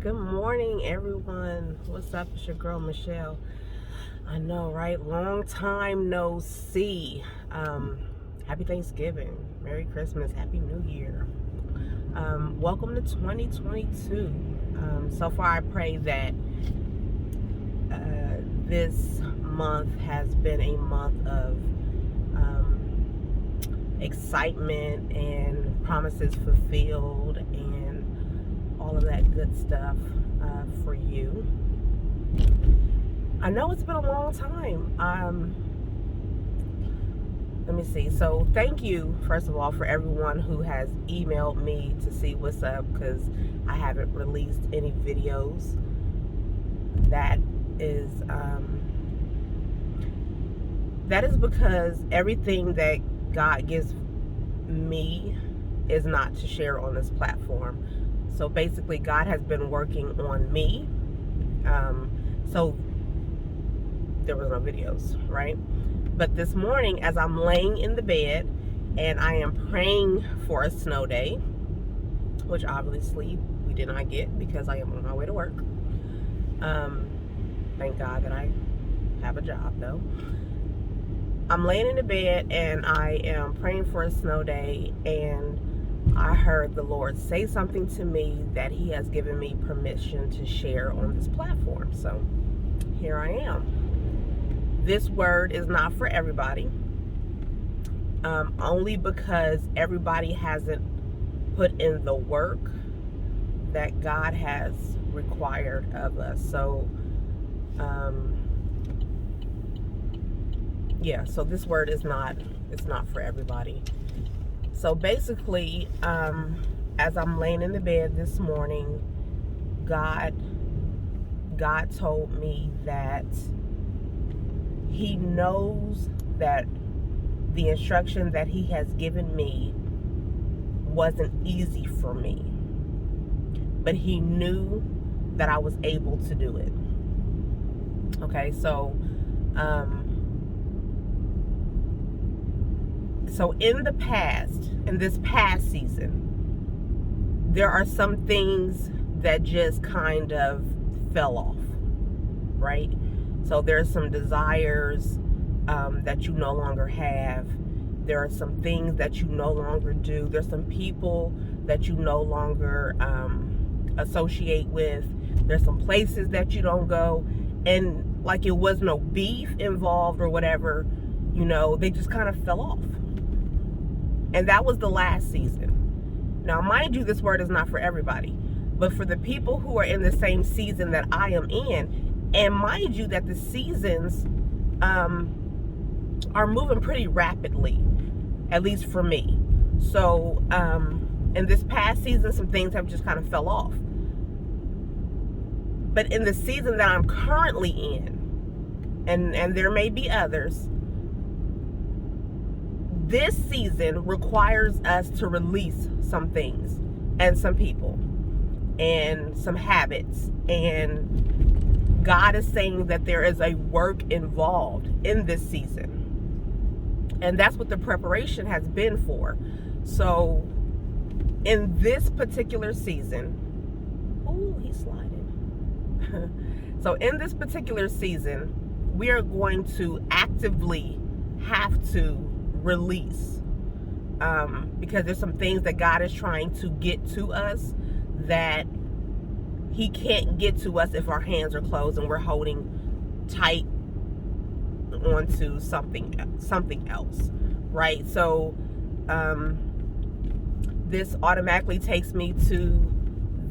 Good morning, everyone. What's up? It's your girl, Michelle. I know, right? Long time no see. Happy Thanksgiving. Merry Christmas. Happy New Year. Welcome to 2022. So far, I pray that this month has been a month of excitement and promises fulfilled and all of that good stuff for you. I know it's been a long time. Let me see. So thank you, first of all, for everyone who has emailed me to see what's up, because I haven't released any videos. That is because everything that God gives me is not to share on this platform. So basically, God has been working on me. So there was no videos, right? But this morning, as I'm laying in the bed and I am praying for a snow day, which obviously we did not get because I am on my way to work. Thank God that I have a job, though. I'm laying in the bed and I am praying for a snow day, and I heard the Lord say something to me that He has given me permission to share on this platform. So here I am. This word is not for everybody, only because everybody hasn't put in the work that God has required of us. So so this word is not for everybody. So basically, as I'm laying in the bed this morning, God told me that He knows that the instruction that He has given me wasn't easy for me, but He knew that I was able to do it. Okay, so in this past season, there are some things that just kind of fell off, right? So there's some desires that you no longer have. There are some things that you no longer do. There's some people that you no longer associate with. There's some places that you don't go. And like it was no beef involved or whatever, they just kind of fell off. And that was the last season. Now, mind you, this word is not for everybody. But for the people who are in the same season that I am in, and mind you that the seasons are moving pretty rapidly, at least for me. So in this past season, some things have just kind of fell off. But in the season that I'm currently in, and there may be others, this season requires us to release some things and some people and some habits. And God is saying that there is a work involved in this season. And that's what the preparation has been for. So in this particular season, he's sliding. So in this particular season, we are going to actively have to release, because there's some things that God is trying to get to us that He can't get to us if our hands are closed and we're holding tight onto something else, right? So this automatically takes me to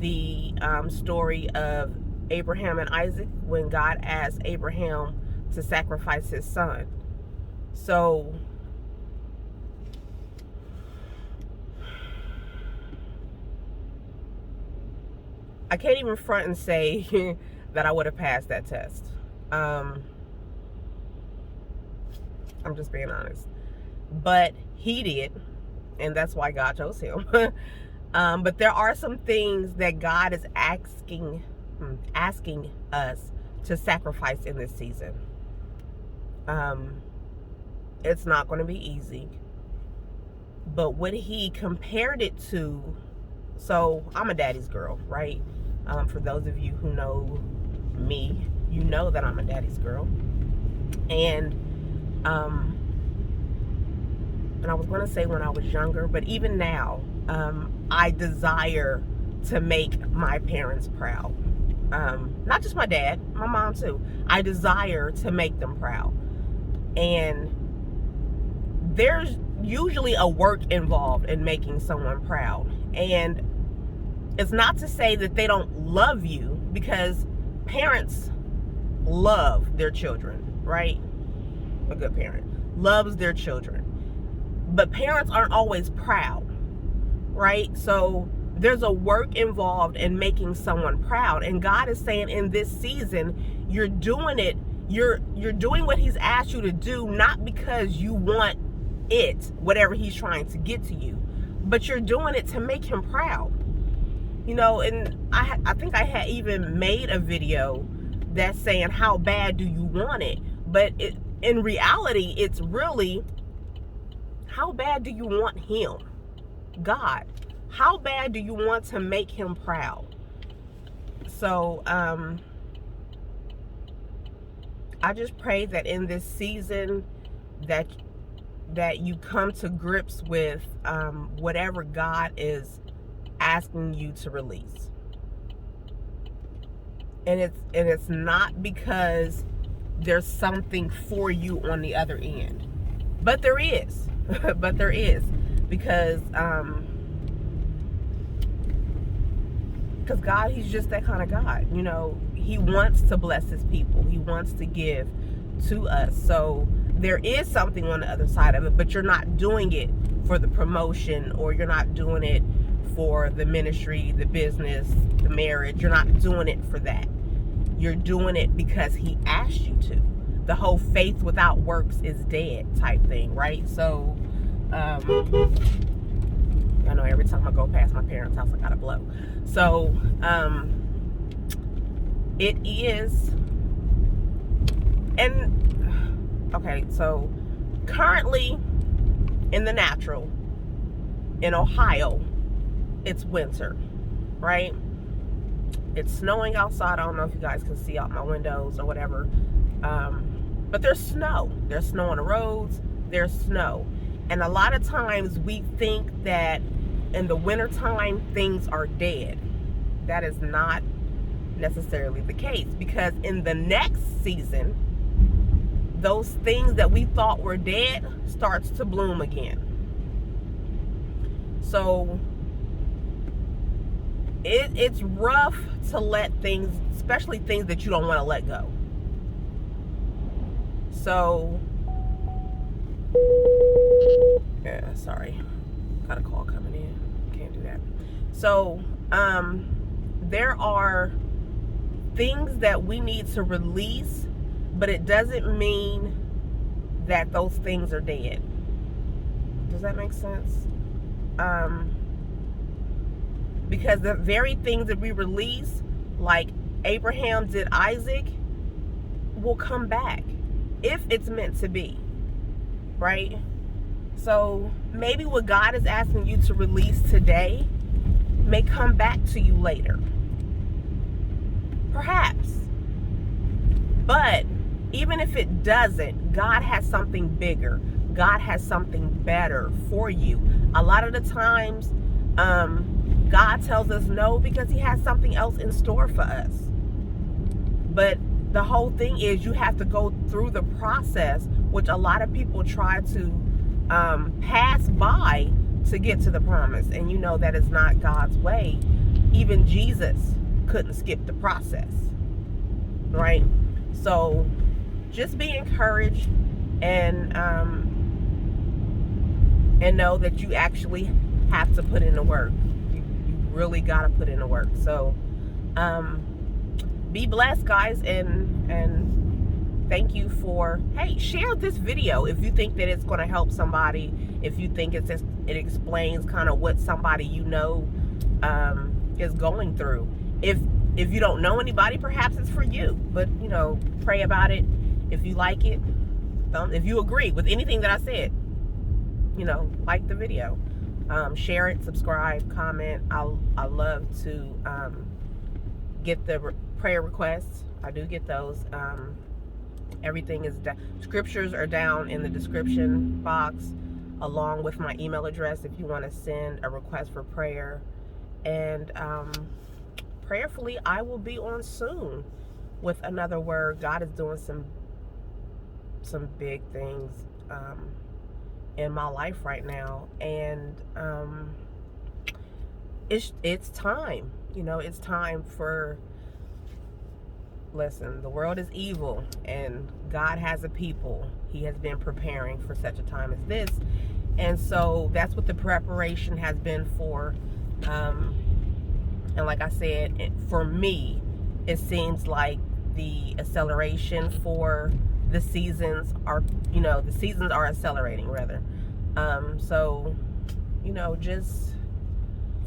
the story of Abraham and Isaac, when God asked Abraham to sacrifice his son. So I can't even front and say that I would have passed that test. I'm just being honest. But he did, and that's why God chose him. But there are some things that God is asking us to sacrifice in this season. It's not going to be easy. But what He compared it to, so I'm a daddy's girl, right? For those of you who know me, you know that I'm a daddy's girl. And I was going to say when I was younger, but even now, I desire to make my parents proud. Not just my dad, my mom too. I desire to make them proud. And there's usually a work involved in making someone proud. And it's not to say that they don't love you, because parents love their children, right? A good parent loves their children. But parents aren't always proud, right? So there's a work involved in making someone proud. And God is saying in this season, you're doing it. You're doing what he's asked you to do, not because you want it, whatever he's trying to get to you, but you're doing it to make him proud. You know, and I think I had even made a video that's saying, how bad do you want it? But in reality, it's really, how bad do you want him? God, how bad do you want to make him proud? So, I just pray that in this season that you come to grips with whatever God is asking you to release. And it's not because there's something for you on the other end. But there is. But there is. Because God, he's just that kind of God. You know, he wants to bless his people. He wants to give to us. So there is something on the other side of it, but you're not doing it for the promotion, or you're not doing it for the ministry, the business, the marriage. You're not doing it for that. You're doing it because he asked you to. The whole faith without works is dead type thing, right? So, I know every time I go past my parents' house, I gotta blow. So, it is, and, okay, so, currently, in the natural, in Ohio, it's winter, right? It's snowing outside. I don't know if you guys can see out my windows or whatever. But there's snow. There's snow on the roads. There's snow. And a lot of times we think that in the wintertime things are dead. That is not necessarily the case, because in the next season, those things that we thought were dead starts to bloom again. So it's rough to let things, especially things that you don't want to let go. So, yeah, sorry, got a call coming in, can't do that. So, there are things that we need to release, but it doesn't mean that those things are dead. Does that make sense? Because the very things that we release, like Abraham did Isaac, will come back if it's meant to be, right? So maybe what God is asking you to release today may come back to you later. Perhaps. But even if it doesn't, God has something bigger. God has something better for you. A lot of the times, God tells us no because he has something else in store for us. But the whole thing is you have to go through the process, which a lot of people try to pass by to get to the promise. And you know that is not God's way. Even Jesus couldn't skip the process, right? So just be encouraged and know that you actually have to put in the work. You really got to put in the work. So be blessed, guys, and thank you for, hey, share this video if you think that it's going to help somebody, if you think it explains kind of what somebody you know is going through. If you don't know anybody, perhaps it's for you, but you know, pray about it. If you like it, if you agree with anything that I said, you know, like the video, share it, subscribe, comment. I love to get the prayer requests. I do get those. Everything is down. Scriptures are down in the description box, along with my email address if you want to send a request for prayer. And prayerfully, I will be on soon with another word. God is doing some big things in my life right now, and it's time. You know, it's time for. Listen, the world is evil, and God has a people. He has been preparing for such a time as this, and so that's what the preparation has been for. And like I said, for me, it seems like the acceleration for the seasons are, the seasons are accelerating rather. So, just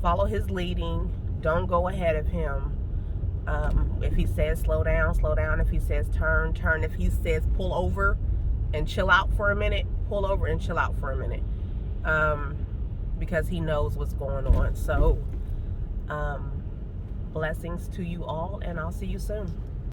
follow his leading. Don't go ahead of him. If he says slow down, slow down. If he says turn, turn. If he says pull over and chill out for a minute, pull over and chill out for a minute. Because he knows what's going on. So, blessings to you all, and I'll see you soon.